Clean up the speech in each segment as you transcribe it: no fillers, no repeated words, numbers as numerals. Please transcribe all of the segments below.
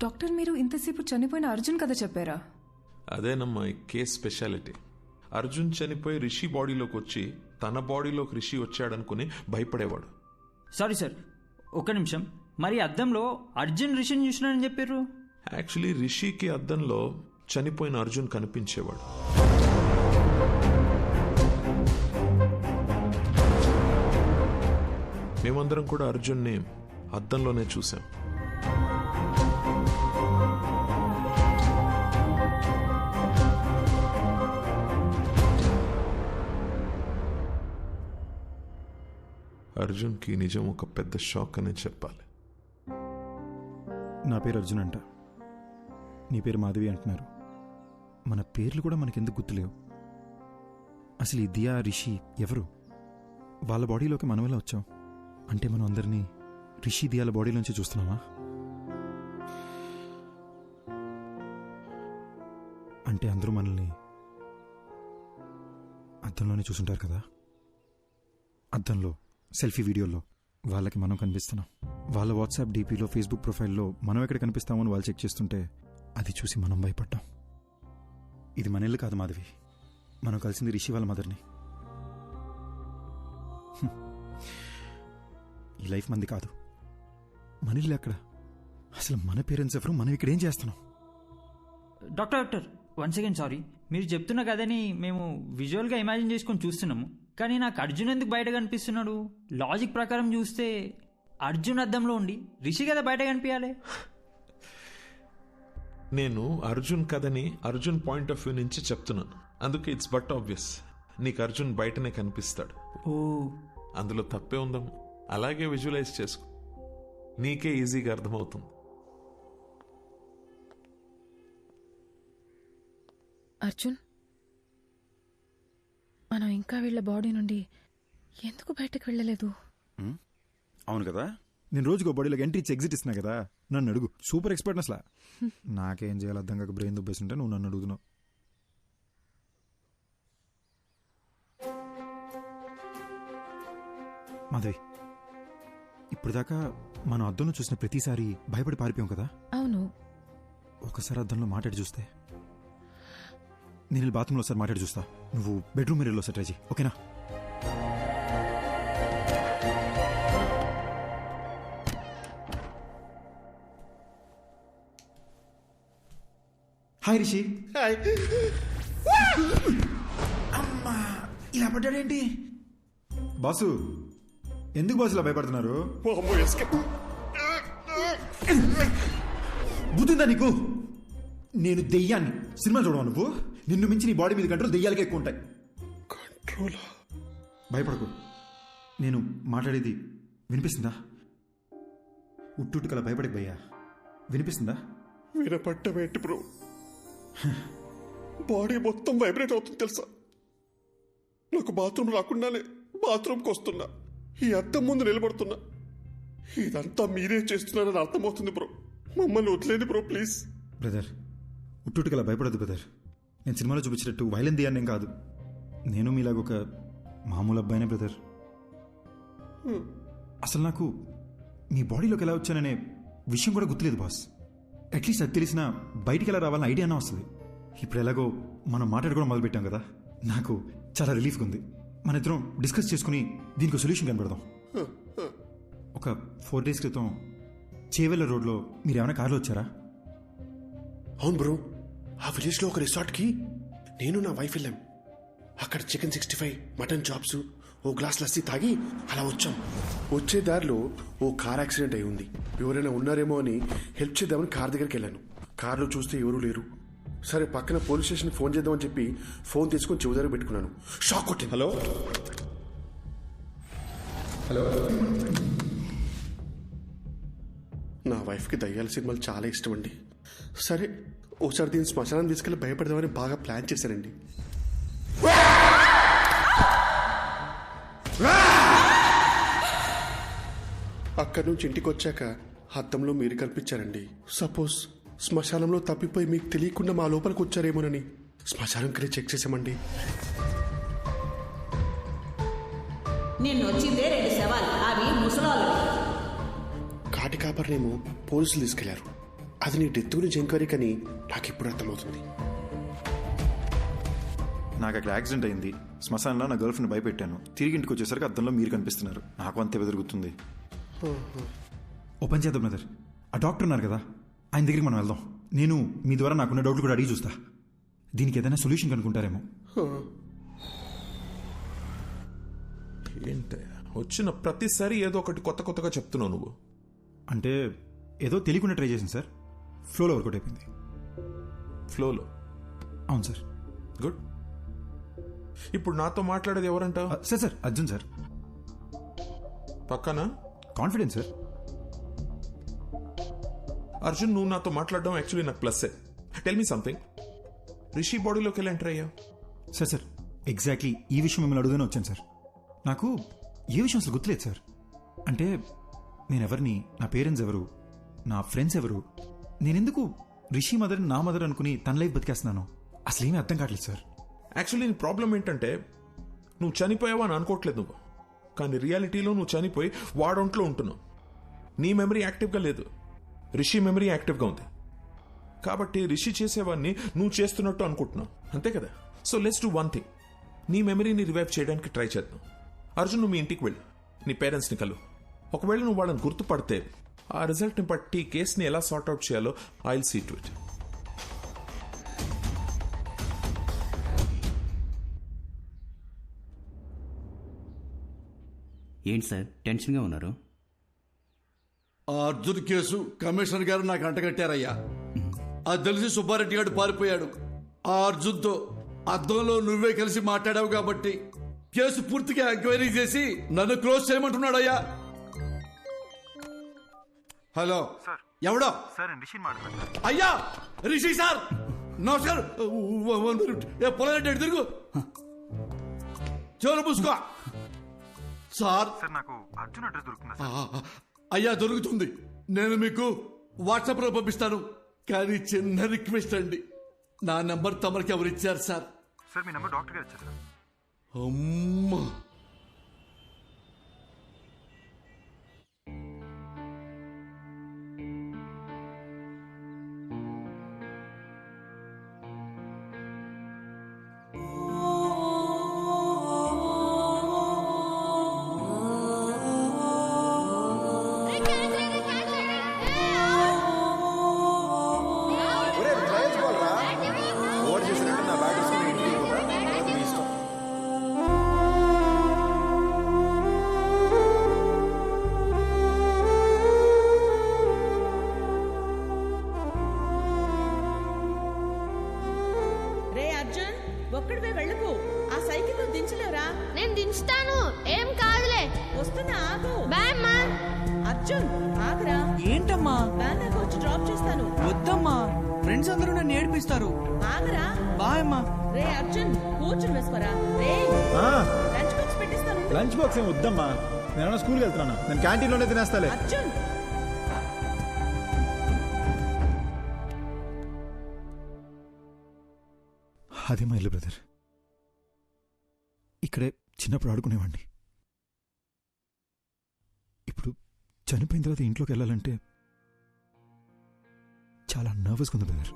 Doctor మీరు ఇంతసేపు చనిపోయిన అర్జున్ కథ చెప్పారా? అదేనమ్మా ఈ కేస్ స్పెషాలిటీ. అర్జున్ చనిపోయి రిషి బాడీలోకి వచ్చి తన బాడీలోకి రిషి వచ్చాడనుకుని భయపడేవాడు. సారీ సార్, ఒక్క నిమిషం. మరి అద్దంలో అర్జున్ రిషిని చూసినానని చెప్పారు. యాక్చువల్లీ రిషికి అద్దంలో చనిపోయిన అర్జున్ కనిపించేవాడు. మేమందరం కూడా అర్జున్ని అద్దంలోనే చూసాం. అర్జున్కి నిజం ఒక పెద్ద షాక్ అనే చెప్పాలి. నా పేరు అర్జున్ అంట, నీ పేరు మాధవి అంటున్నారు. మన పేర్లు కూడా మనకెందుకు గుర్తులేవు? అసలు ఈ దియా రిషి ఎవరు? వాళ్ళ బాడీలోకి మనం ఎలా వచ్చాం? అంటే మనం అందరినీ రిషి దియాల బాడీలోంచి చూస్తున్నామా? అంటే అందరూ మనల్ని అద్దంలోనే చూసుంటారు కదా. అద్దంలో సెల్ఫీ వీడియోల్లో వాళ్ళకి మనం కనిపిస్తున్నాం. వాళ్ళ వాట్సాప్ డీపీలో ఫేస్బుక్ ప్రొఫైల్లో మనం ఎక్కడ కనిపిస్తామో అని వాళ్ళు చెక్ చేస్తుంటే అది చూసి మనం భయపడ్డాం. ఇది మన ఇల్లు కాదు మాధవి, మనం కలిసింది రిషి వాళ్ళ మదర్ని. ఈ లైఫ్ మంది కాదు, మన ఇల్లు ఎక్కడ? అసలు మన పేరెంట్స్ ఎవరు? మనం ఇక్కడ ఏం చేస్తున్నాం? Doctor one second, sorry. మీరు చెప్తున్న కదని మేము విజువల్గా ఇమాజిన్ చేసుకొని చూస్తున్నాము, కానీ నాకు అర్జున్ ఎందుకు బయట కనిపిస్తున్నాడు? లాజిక్ ప్రకారం చూస్తే అర్జున్ అద్దంలో ఉండి రిషి కదా బయట కనిపించాలి. నేను అర్జున్ కథని అర్జున్ పాయింట్ ఆఫ్ వ్యూ నుంచి చెప్తున్నాను, అందుకే ఇట్స్ బట్ ఆబ్వియస్ నీకు అర్జున్ బయటనే కనిపిస్తాడు. ఓ, అందులో తప్పే ఉందాం. అలాగే విజువలైజ్ చేసుకో, నీకే ఈజీగా అర్థమవుతుంది. అర్జున్, మనం ఇంకా వీళ్ళ బాడీ నుండి ఎందుకు బయటకు వెళ్ళలేదు? అవును కదా, నేను రోజుకో బాడీలోకి ఎంట్రీ ఇచ్చి ఎగ్జిట్ ఇస్తున్నా కదా. నన్ను అడుగు, సూపర్ ఎక్స్పర్ట్ అసలు. నాకేం చేయాలి అర్థం కాక బ్రెయిన్ దుబ్బేస్తుంటే నువ్వు నన్ను అడుగుతున్నావు. మాధవి, ఇప్పుడు దాకా మనం అద్దంలో చూసిన ప్రతిసారి భయపడి పారిపోయాం కదా. అవును. ఒకసారి అద్దంలో మాట్లాడి చూస్తే. నేను బాత్రూంలో ఒకసారి మాట్లాడి చూస్తా, నువ్వు బెడ్రూమ్ మిర్రర్లో ఒకసారి ట్రై చేయి, ఓకేనా? హాయ్ రిషి. హాయ్. అమ్మా, ఇలా పడ్డాడేంటి? బాసు, ఎందుకు బాసు ఇలా భయపడుతున్నారు? బుద్ధిందా నీకు? నేను దెయ్యాన్ని. సినిమా చూడవా నువ్వు? నిన్ను మించి నీ బాడీ మీద కంట్రోల్ దెయ్యాలకే ఎక్కువ ఉంటాయి. కంట్రోల్? భయపడకు, నేను మాట్లాడేది వినిపిస్తుందా? ఉట్టుకలా భయపడే భయ్యా, వినిపిస్తుందా? వినపట్టమేంటి బ్రో, బాడీ మొత్తం వైబ్రేట్ అవుతుంది తెలుసా. నాకు బాత్రూమ్ రాకుండానే బాత్రూమ్కి వస్తున్నా, ఈ అద్దం ముందు నిలబడుతున్నా. ఇదంతా మీరే చేస్తున్నారని అర్థమవుతుంది బ్రో. మమ్మల్ని వదిలేండి బ్రో ప్లీజ్. బ్రదర్, ఉట్టుకలా భయపడద్దు బ్రదర్. నేను సినిమాలో చూపించినట్టు వైలెన్ దియాన్నేం కాదు. నేను మీలాగ ఒక మామూలు అబ్బాయినే బ్రదర్. అసలు నాకు మీ బాడీలోకి ఎలా వచ్చాననే విషయం కూడా గుర్తులేదు బాస్. అట్లీస్ట్ అది తెలిసినా బయటికి ఎలా రావాలని ఐడియా అన్నా వస్తుంది. ఇప్పుడు ఎలాగో మనం మాట్లాడుకోవడం మొదలుపెట్టాం కదా, నాకు చాలా రిలీఫ్గా ఉంది. మన ఇద్దరం డిస్కస్ చేసుకుని దీనికి సొల్యూషన్ కనబడదాం. ఒక 4 days క్రితం చేవెళ్ళ రోడ్లో మీరు ఏమైనా కార్లో వచ్చారా? అవును బ్రో, ఆ విలేజ్లో ఒక రిసార్ట్కి నేను నా వైఫ్ వెళ్ళాం. అక్కడ చికెన్ 65, మటన్ చాప్స్, ఓ గ్లాస్ లస్సీ తాగి అలా వచ్చాం. వచ్చే దారిలో ఓ కార్ యాక్సిడెంట్ అయి ఉంది. ఎవరైనా ఉన్నారేమో అని హెల్ప్ చేద్దామని కార్ దగ్గరికి వెళ్ళాను. కార్లో చూస్తే ఎవరూ లేరు. సరే పక్కన పోలీస్ స్టేషన్కి ఫోన్ చేద్దామని చెప్పి ఫోన్ తీసుకొని చెవి దగ్గర పెట్టుకున్నాను. షాక్ కొట్టింది. Hello hello. నా వైఫ్కి దయ్యాల సినిమాలు చాలా ఇష్టం అండి. సరే ఓసారి దీన్ని శ్మశానం తీసుకెళ్ళి భయపడదామని బాగా ప్లాన్ చేశానండి. అక్కడి నుంచి ఇంటికి వచ్చాక అద్దంలో మీరు కనిపించారండి. సపోజ్ శ్మశానంలో తప్పిపోయి మీకు తెలియకుండా మా లోపలికి వచ్చారేమోనని శ్మశానం కింద చెక్ చేసామండి. నిన్ను వచ్చిందే 2 శవాలు, అవి ముసలాలు. కాటి కాపర్నేమో పోలీసులు తీసుకెళ్లారు. అది నీ డెత్ గురించి ఎంక్వైరీ కానీ నాకు ఇప్పుడు అర్థమవుతుంది. నాకు అక్కడ యాక్సిడెంట్ అయింది, శ్మశానంలో నా గర్ల్ ఫ్రెండ్ భయపెట్టాను, తిరిగి ఇంటికి వచ్చేసరికి అద్దంలో మీరు కనిపిస్తున్నారు. నాకు అంతే బెదురుగుతుంది. ఓపెన్ చేద్దాం బ్రదర్, ఆ డాక్టర్ ఉన్నారు కదా ఆయన దగ్గరికి మనం వెళ్దాం. నేను మీ ద్వారా నాకున్న డౌట్లు కూడా అడిగి చూస్తా, దీనికి ఏదైనా సొల్యూషన్ కనుక్కుంటారేమో. ఏంటి వచ్చిన ప్రతిసారి ఏదో ఒకటి కొత్త కొత్తగా చెప్తున్నావు నువ్వు. అంటే ఏదో తెలియకుండా ట్రై చేసింది సార్, ఫ్లోలో వర్కౌట్ అయిపోయింది. ఫ్లోలో? అవును సార్. గుడ్. ఇప్పుడు నాతో మాట్లాడేది ఎవరంట? Sir sir Arjun sir. పక్కన కాన్ఫిడెన్స్ సార్. అర్జున్, నువ్వు నాతో మాట్లాడడం యాక్చువల్లీ నాకు ప్లస్సే. టెల్ మీ సంథింగ్, రిషి బాడీలోకి వెళ్ళి ఎంటర్ అయ్యా? సార్ సార్ ఎగ్జాక్ట్లీ ఈ విషయం మిమ్మల్ని అడుగుతూనే వచ్చాను సార్. నాకు ఏ విషయం అసలు గుర్తులేదు సార్. అంటే నేనెవరిని, నా పేరెంట్స్ ఎవరు, నా ఫ్రెండ్స్ ఎవరు, నేనెందుకు రిషి మదర్ నా మదర్ అనుకుని తన లైఫ్ బతికేస్తున్నాను, అసలు ఏమీ అర్థం కావట్లేదు సార్. యాక్చువల్లీ నీ ప్రాబ్లం ఏంటంటే నువ్వు చనిపోయావా అని అనుకోవట్లేదు నువ్వు, కానీ రియాలిటీలో నువ్వు చనిపోయి వాడొంట్లో ఉంటున్నావు. నీ మెమరీ యాక్టివ్గా లేదు, రిషి మెమరీ యాక్టివ్గా ఉంది. కాబట్టి రిషి చేసేవాడిని నువ్వు చేస్తున్నట్టు అనుకుంటున్నావు, అంతే కదా? So let's do one thing, నీ మెమరీని రివైవ్ చేయడానికి ట్రై చేద్దాం. అర్జున్, నువ్వు మీ ఇంటికి వెళ్ళు, నీ పేరెంట్స్ని కలు. ఒకవేళ నువ్వు వాళ్ళని గుర్తుపడితే ఆ రిజల్ట్ని బట్టి కేసుని ఎలా సార్ట్అవుట్ చేయాలో I will see to it. ఏంటి సార్ టెన్షన్గా ఉన్నారు? ఆ అర్జున్ కేసు కమిషనర్ గారు నాకు అంటగట్టారయ్యా. అది తెలిసి సుబ్బారెడ్డి గారు పారిపోయాడు. ఆ అర్జున్తో అద్దంలో నువ్వే కలిసి మాట్లాడావు కాబట్టి కేసు పూర్తిగా ఎంక్వైరీ చేసి నన్ను క్లోజ్ చేయమంటున్నాడయ్యా. హలో, ఎవడో? అయ్యా రిషి సార్, నమస్కారం. పొలం తిరుగు, చెవులు పూసుకో. సార్ నాకు అర్జున్ అడ్రస్ దొరుకుతుందా? అయ్యా దొరుకుతుంది, నేను మీకు వాట్సాప్ లో పంపిస్తాను. కానీ చిన్న రిక్వెస్ట్ అండి, నా నంబర్ తమరికి ఎవరు ఇచ్చారు సార్? సార్ మీ నంబర్ డాక్టర్ గారు ఇచ్చారు సార్. అమ్మా, రే అర్జున్, ఒక్కడివే వెళ్ళకు. ఆ సైకిల్ నువ్వు దించలేవురా? నేను దించుతాను, ఏం కాదులే. వస్తున్నా, ఆగు. బాయ్ అమ్మా. అర్జున్ ఆగురా. ఏంటమ్మా? వ్యాన్ దాకా వచ్చి డ్రాప్ చేస్తాను. వద్దమ్మా, ఫ్రెండ్స్ అందరూ నన్ను ఏడిపిస్తారు. ఆగరా. బాయ్ అమ్మా. రే అర్జున్, కూర్చుని వేసుకోరా. రే లంచ్ బాక్స్ పెట్టిస్తాను. లంచ్ బాక్స్ ఏమి వద్దమ్మా, నేను స్కూల్కి వెళ్తున్నాను, నేను క్యాంటీన్లోనే తినేస్తాలే. అర్జున్, అదే మా ఇల్లు బ్రదర్, ఇక్కడే చిన్నప్పుడు ఆడుకునేవాడిని. ఇప్పుడు చనిపోయిన తర్వాత ఇంట్లోకి వెళ్ళాలంటే చాలా నర్వస్గా ఉంది బ్రదర్.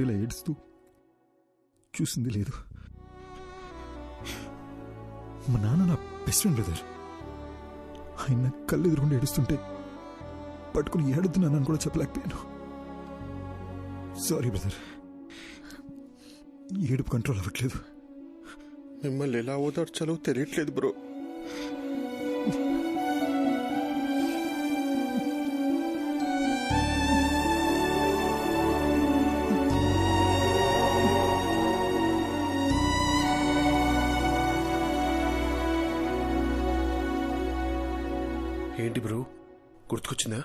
ఇలా ఏడుస్తూ చూసింది లేదు. మా నాన్న నా బెస్ట్ ఫ్రెండ్ బ్రదర్, ఆయన కళ్ళు ఎదురుకుండా ఏడుస్తుంటే పట్టుకుని ఏడుతున్నానని కూడా చెప్పలేకపోయాను. సారీ బ్రదర్, ఏడుపు కంట్రోల్ అవ్వట్లేదు. మిమ్మల్ని ఎలా ఓదార్చాలో తెలియట్లేదు బ్రో. ఏంటి బ్రో, గుర్తుకొచ్చిందా?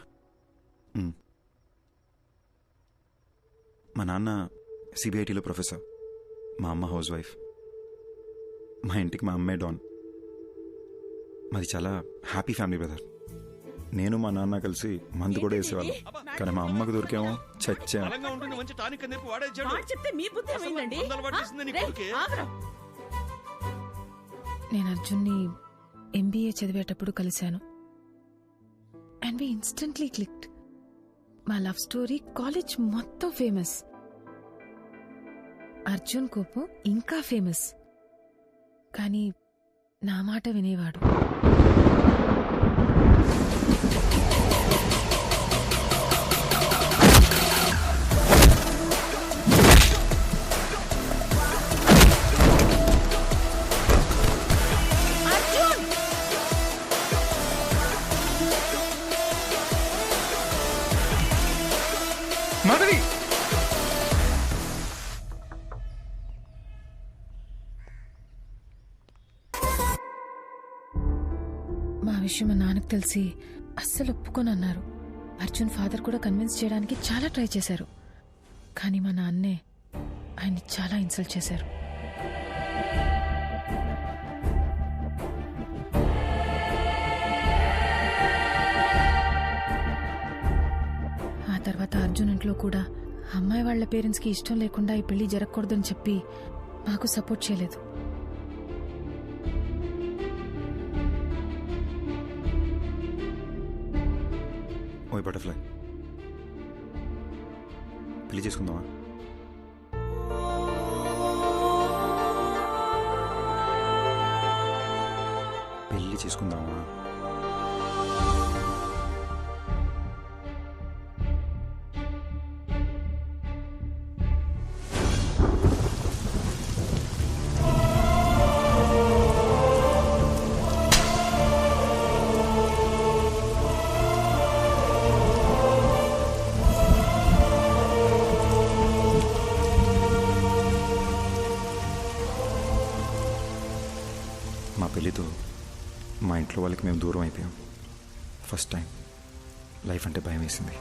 మా నాన్న సిబిఐటీలో ప్రొఫెసర్, మా అమ్మ హౌస్ వైఫ్. మా ఇంటికి మా అమ్మే డాన్. మాది చాలా హ్యాపీ ఫ్యామిలీ బ్రదర్. నేను మా నాన్న కలిసి మందు కూడా వేసేవాళ్ళం, కానీ మా అమ్మకు దొరికేమో చచ్చాం. నేను అర్జున్ని MBA చదివేటప్పుడు కలిశాను. And we instantly clicked. మా లవ్ స్టోరీ కాలేజ్ మొత్తం ఫేమస్. అర్జున్ కోపం ఇంకా ఫేమస్. కానీ నా మాట వినేవాడు. మాధవి, మా విషయం మా నాన్నకు తెలిసి అస్సలు ఒప్పుకొని అన్నారు. అర్జున్ ఫాదర్ కూడా కన్విన్స్ చేయడానికి చాలా ట్రై చేశారు. కానీ మా నాన్నే ఆయన్ని చాలా ఇన్సల్ట్ చేశారు. ఆ తర్వాత అర్జున్ ఇంట్లో కూడా అమ్మాయి వాళ్ల పేరెంట్స్కి ఇష్టం లేకుండా ఈ పెళ్లి జరగకూడదని చెప్పి మాకు సపోర్ట్ చేయలేదు. ఓయ్ బటర్ఫ్లై, పెళ్లి చేసుకుందామా? పెళ్లి చేసుకుందామా? మా పెళ్ళితో మా ఇంట్లో వాళ్ళకి మేము దూరం అయిపోయాం. ఫస్ట్ టైం లైఫ్ అంటే భయం వేసింది.